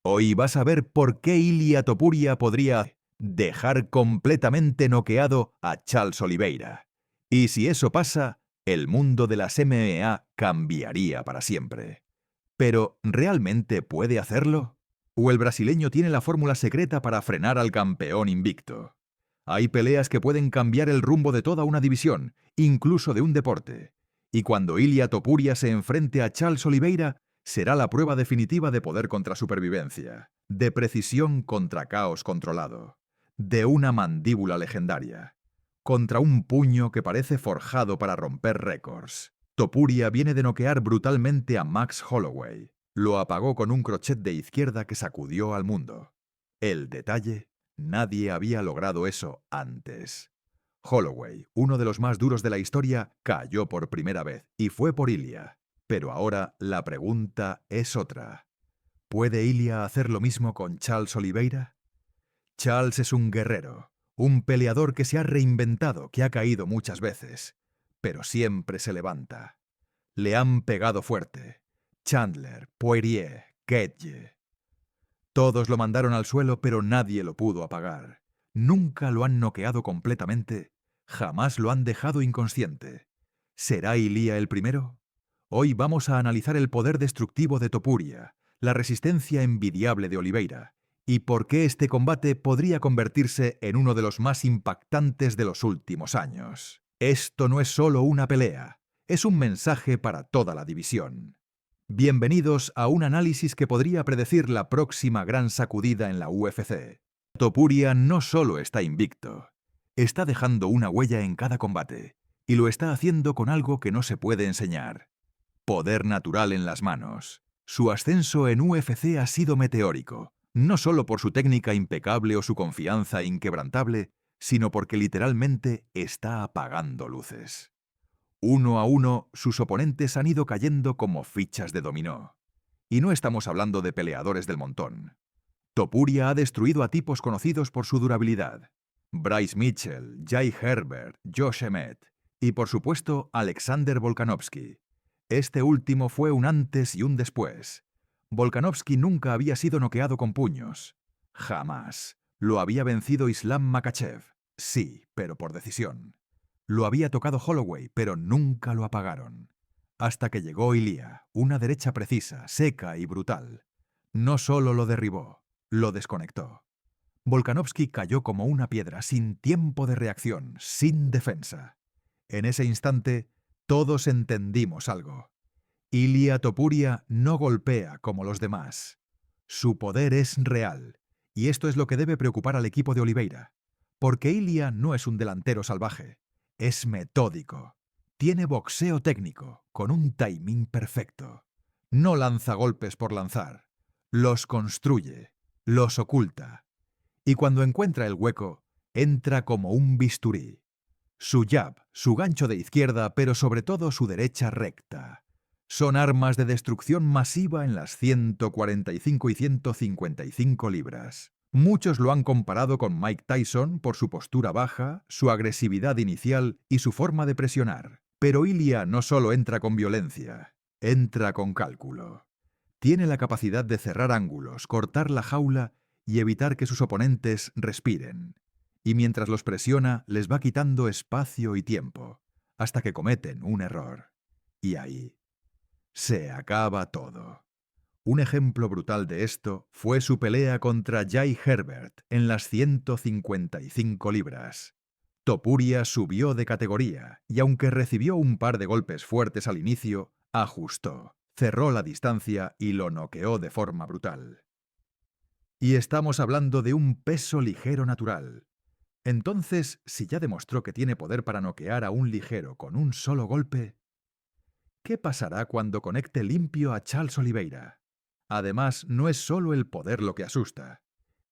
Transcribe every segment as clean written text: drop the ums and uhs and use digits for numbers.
Hoy vas a ver por qué Ilia Topuria podría dejar completamente noqueado a Charles Oliveira. Y si eso pasa, el mundo de las MMA cambiaría para siempre. Pero, ¿realmente puede hacerlo? ¿O el brasileño tiene la fórmula secreta para frenar al campeón invicto? Hay peleas que pueden cambiar el rumbo de toda una división, incluso de un deporte. Y cuando Ilia Topuria se enfrente a Charles Oliveira, será la prueba definitiva de poder contra supervivencia, de precisión contra caos controlado, de una mandíbula legendaria, contra un puño que parece forjado para romper récords. Topuria viene de noquear brutalmente a Max Holloway. Lo apagó con un crochet de izquierda que sacudió al mundo. El detalle: nadie había logrado eso antes. Holloway, uno de los más duros de la historia, cayó por primera vez, y fue por Ilia. Pero ahora la pregunta es otra. ¿Puede Ilia hacer lo mismo con Charles Oliveira? Charles es un guerrero, un peleador que se ha reinventado, que ha caído muchas veces, pero siempre se levanta. Le han pegado fuerte. Chandler, Poirier, Gaethje. Todos lo mandaron al suelo, pero nadie lo pudo apagar. Nunca lo han noqueado completamente. Jamás lo han dejado inconsciente. ¿Será Ilia el primero? Hoy vamos a analizar el poder destructivo de Topuria, la resistencia envidiable de Oliveira, y por qué este combate podría convertirse en uno de los más impactantes de los últimos años. Esto no es solo una pelea, es un mensaje para toda la división. Bienvenidos a un análisis que podría predecir la próxima gran sacudida en la UFC. Topuria no solo está invicto, está dejando una huella en cada combate, y lo está haciendo con algo que no se puede enseñar: poder natural en las manos. Su ascenso en UFC ha sido meteórico, no solo por su técnica impecable o su confianza inquebrantable, sino porque literalmente está apagando luces. Uno a uno, sus oponentes han ido cayendo como fichas de dominó. Y no estamos hablando de peleadores del montón. Topuria ha destruido a tipos conocidos por su durabilidad: Bryce Mitchell, Jai Herbert, Josh Emmett y, por supuesto, Alexander Volkanovski. Este último fue un antes y un después. Volkanovski nunca había sido noqueado con puños. Jamás. Lo había vencido Islam Makhachev. Sí, pero por decisión. Lo había tocado Holloway, pero nunca lo apagaron. Hasta que llegó Ilia, una derecha precisa, seca y brutal. No solo lo derribó, lo desconectó. Volkanovski cayó como una piedra, sin tiempo de reacción, sin defensa. En ese instante, todos entendimos algo. Ilia Topuria no golpea como los demás. Su poder es real, y esto es lo que debe preocupar al equipo de Oliveira. Porque Ilia no es un delantero salvaje, es metódico. Tiene boxeo técnico, con un timing perfecto. No lanza golpes por lanzar. Los construye, los oculta. Y cuando encuentra el hueco, entra como un bisturí. Su jab, su gancho de izquierda, pero sobre todo su derecha recta. Son armas de destrucción masiva en las 145 y 155 libras. Muchos lo han comparado con Mike Tyson por su postura baja, su agresividad inicial y su forma de presionar. Pero Ilia no solo entra con violencia, entra con cálculo. Tiene la capacidad de cerrar ángulos, cortar la jaula y evitar que sus oponentes respiren. Y mientras los presiona, les va quitando espacio y tiempo, hasta que cometen un error. Y ahí se acaba todo. Un ejemplo brutal de esto fue su pelea contra Jai Herbert en las 155 libras. Topuria subió de categoría y, aunque recibió un par de golpes fuertes al inicio, ajustó, cerró la distancia y lo noqueó de forma brutal. Y estamos hablando de un peso ligero natural. Entonces, si ya demostró que tiene poder para noquear a un ligero con un solo golpe, ¿qué pasará cuando conecte limpio a Charles Oliveira? Además, no es solo el poder lo que asusta,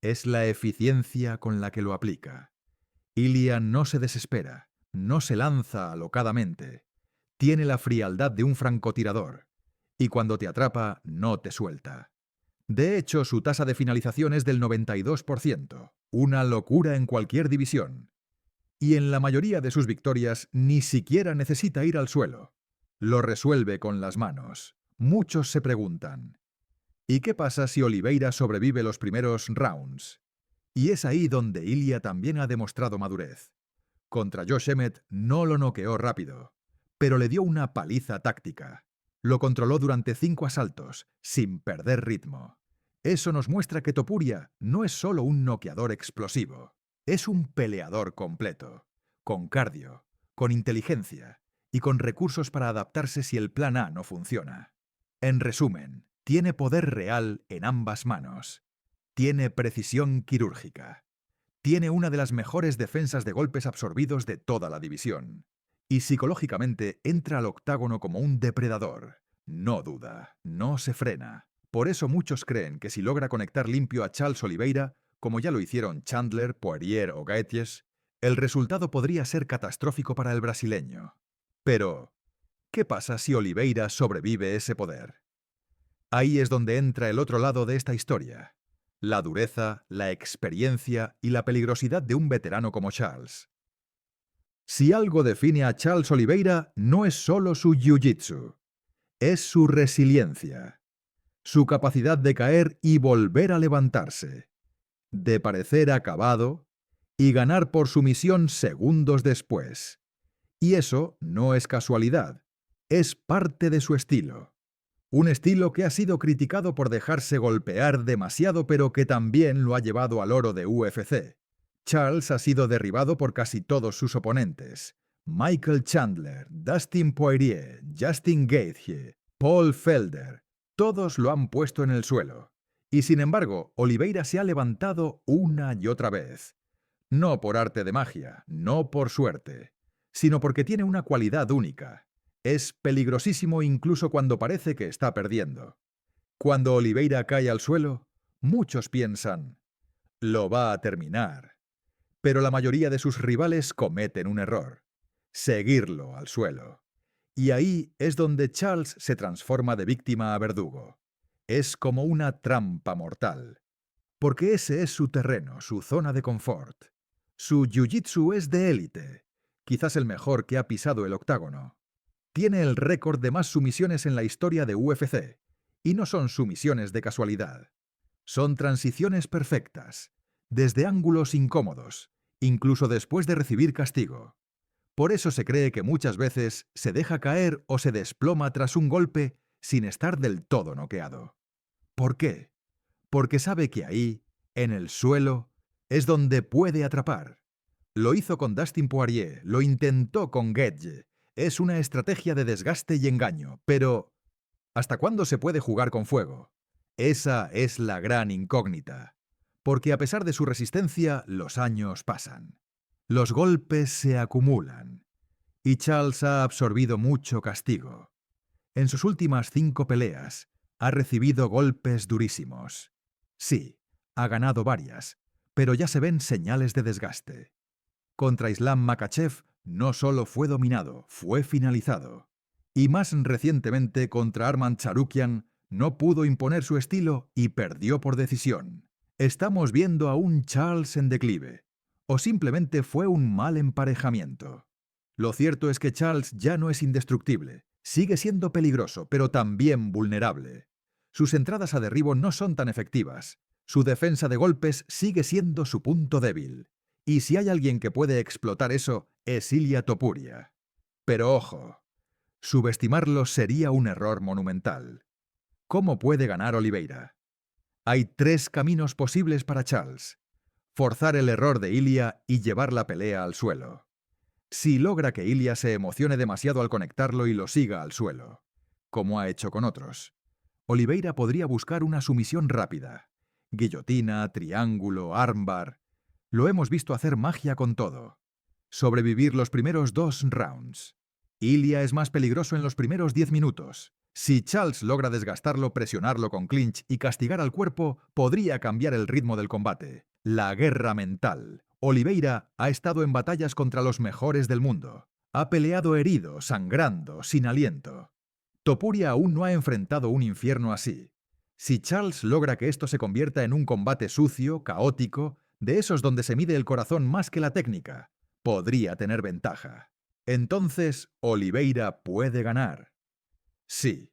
es la eficiencia con la que lo aplica. Ilia no se desespera, no se lanza alocadamente. Tiene la frialdad de un francotirador, y cuando te atrapa, no te suelta. De hecho, su tasa de finalización es del 92%, una locura en cualquier división. Y en la mayoría de sus victorias ni siquiera necesita ir al suelo. Lo resuelve con las manos. Muchos se preguntan: ¿Y qué pasa si Oliveira sobrevive los primeros rounds? Y es ahí donde Ilia también ha demostrado madurez. Contra Josh Emmett no lo noqueó rápido, pero le dio una paliza táctica. Lo controló durante 5 asaltos, sin perder ritmo. Eso nos muestra que Topuria no es solo un noqueador explosivo, es un peleador completo, con cardio, con inteligencia y con recursos para adaptarse si el plan A no funciona. En resumen, tiene poder real en ambas manos. Tiene precisión quirúrgica. Tiene una de las mejores defensas de golpes absorbidos de toda la división. Y psicológicamente entra al octágono como un depredador. No duda, no se frena. Por eso muchos creen que si logra conectar limpio a Charles Oliveira, como ya lo hicieron Chandler, Poirier o Gaethjes, el resultado podría ser catastrófico para el brasileño. Pero, ¿qué pasa si Oliveira sobrevive ese poder? Ahí es donde entra el otro lado de esta historia. La dureza, la experiencia y la peligrosidad de un veterano como Charles. Si algo define a Charles Oliveira, no es solo su jiu-jitsu, es su resiliencia, su capacidad de caer y volver a levantarse, de parecer acabado y ganar por sumisión segundos después. Y eso no es casualidad, es parte de su estilo. Un estilo que ha sido criticado por dejarse golpear demasiado, pero que también lo ha llevado al oro de UFC. Charles ha sido derribado por casi todos sus oponentes. Michael Chandler, Dustin Poirier, Justin Gaethje, Paul Felder, todos lo han puesto en el suelo. Y sin embargo, Oliveira se ha levantado una y otra vez. No por arte de magia, no por suerte, sino porque tiene una cualidad única. Es peligrosísimo incluso cuando parece que está perdiendo. Cuando Oliveira cae al suelo, muchos piensan, lo va a terminar. Pero la mayoría de sus rivales cometen un error, seguirlo al suelo. Y ahí es donde Charles se transforma de víctima a verdugo. Es como una trampa mortal. Porque ese es su terreno, su zona de confort. Su jiu-jitsu es de élite, quizás el mejor que ha pisado el octágono. Tiene el récord de más sumisiones en la historia de UFC, y no son sumisiones de casualidad. Son transiciones perfectas, desde ángulos incómodos, incluso después de recibir castigo. Por eso se cree que muchas veces se deja caer o se desploma tras un golpe sin estar del todo noqueado. ¿Por qué? Porque sabe que ahí, en el suelo, es donde puede atrapar. Lo hizo con Dustin Poirier, lo intentó con Gaethje. Es una estrategia de desgaste y engaño, pero ¿hasta cuándo se puede jugar con fuego? Esa es la gran incógnita. Porque a pesar de su resistencia, los años pasan. Los golpes se acumulan. Y Charles ha absorbido mucho castigo. En sus últimas 5 peleas, ha recibido golpes durísimos. Sí, ha ganado varias, pero ya se ven señales de desgaste. Contra Islam Makhachev no solo fue dominado, fue finalizado. Y más recientemente contra Arman Tsarukyan no pudo imponer su estilo y perdió por decisión. ¿Estamos viendo a un Charles en declive? ¿O simplemente fue un mal emparejamiento? Lo cierto es que Charles ya no es indestructible. Sigue siendo peligroso, pero también vulnerable. Sus entradas a derribo no son tan efectivas. Su defensa de golpes sigue siendo su punto débil. Y si hay alguien que puede explotar eso, es Ilia Topuria. Pero ojo, subestimarlo sería un error monumental. ¿Cómo puede ganar Oliveira? Hay 3 caminos posibles para Charles. Forzar el error de Ilia y llevar la pelea al suelo. Si logra que Ilia se emocione demasiado al conectarlo y lo siga al suelo, como ha hecho con otros, Oliveira podría buscar una sumisión rápida. Guillotina, triángulo, armbar. Lo hemos visto hacer magia con todo. Sobrevivir los primeros 2 rounds. Ilia es más peligroso en los primeros 10 minutos. Si Charles logra desgastarlo, presionarlo con clinch y castigar al cuerpo, podría cambiar el ritmo del combate. La guerra mental. Oliveira ha estado en batallas contra los mejores del mundo. Ha peleado herido, sangrando, sin aliento. Topuria aún no ha enfrentado un infierno así. Si Charles logra que esto se convierta en un combate sucio, caótico, de esos donde se mide el corazón más que la técnica, podría tener ventaja. Entonces, Oliveira puede ganar. Sí,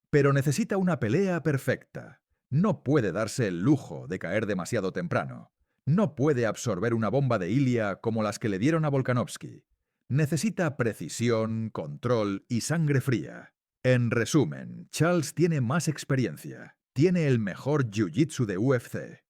pero necesita una pelea perfecta. No puede darse el lujo de caer demasiado temprano. No puede absorber una bomba de Ilia como las que le dieron a Volkanovski. Necesita precisión, control y sangre fría. En resumen, Charles tiene más experiencia. Tiene el mejor jiu-jitsu de UFC.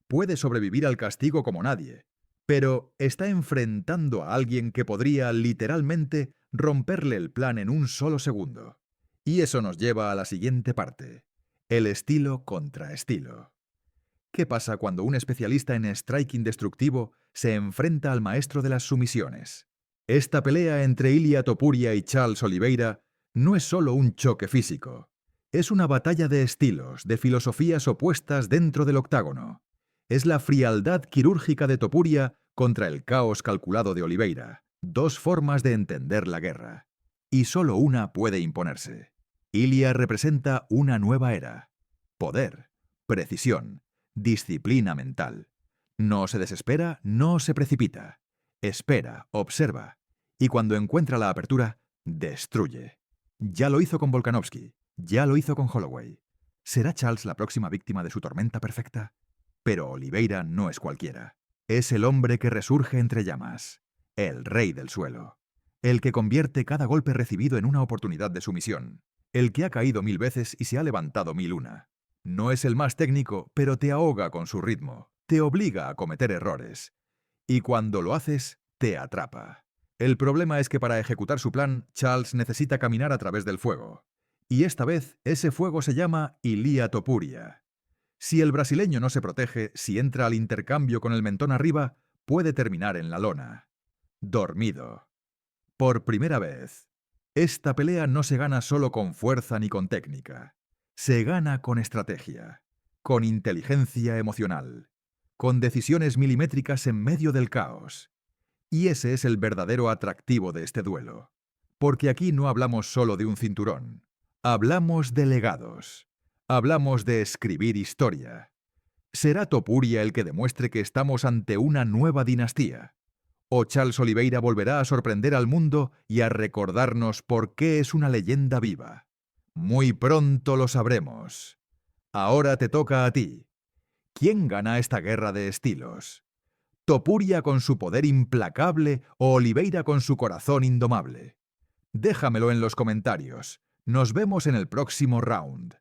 Puede sobrevivir al castigo como nadie. Pero está enfrentando a alguien que podría, literalmente, romperle el plan en un solo segundo. Y eso nos lleva a la siguiente parte. El estilo contra estilo. ¿Qué pasa cuando un especialista en striking destructivo se enfrenta al maestro de las sumisiones? Esta pelea entre Ilia Topuria y Charles Oliveira no es solo un choque físico. Es una batalla de estilos, de filosofías opuestas dentro del octágono. Es la frialdad quirúrgica de Topuria contra el caos calculado de Oliveira. Dos formas de entender la guerra. Y solo una puede imponerse. Ilia representa una nueva era. Poder, precisión, disciplina mental. No se desespera, no se precipita. Espera, observa. Y cuando encuentra la apertura, destruye. Ya lo hizo con Volkanovski, ya lo hizo con Holloway. ¿Será Charles la próxima víctima de su tormenta perfecta? Pero Oliveira no es cualquiera. Es el hombre que resurge entre llamas. El rey del suelo. El que convierte cada golpe recibido en una oportunidad de sumisión. El que ha caído 1000 veces y se ha levantado 1001. No es el más técnico, pero te ahoga con su ritmo. Te obliga a cometer errores. Y cuando lo haces, te atrapa. El problema es que para ejecutar su plan, Charles necesita caminar a través del fuego. Y esta vez, ese fuego se llama Ilia Topuria. Si el brasileño no se protege, si entra al intercambio con el mentón arriba, puede terminar en la lona. Dormido. Por primera vez. Esta pelea no se gana solo con fuerza ni con técnica. Se gana con estrategia, con inteligencia emocional, con decisiones milimétricas en medio del caos. Y ese es el verdadero atractivo de este duelo. Porque aquí no hablamos solo de un cinturón. Hablamos de legados. Hablamos de escribir historia. ¿Será Topuria el que demuestre que estamos ante una nueva dinastía? ¿O Charles Oliveira volverá a sorprender al mundo y a recordarnos por qué es una leyenda viva? Muy pronto lo sabremos. Ahora te toca a ti. ¿Quién gana esta guerra de estilos? ¿Topuria con su poder implacable o Oliveira con su corazón indomable? Déjamelo en los comentarios. Nos vemos en el próximo round.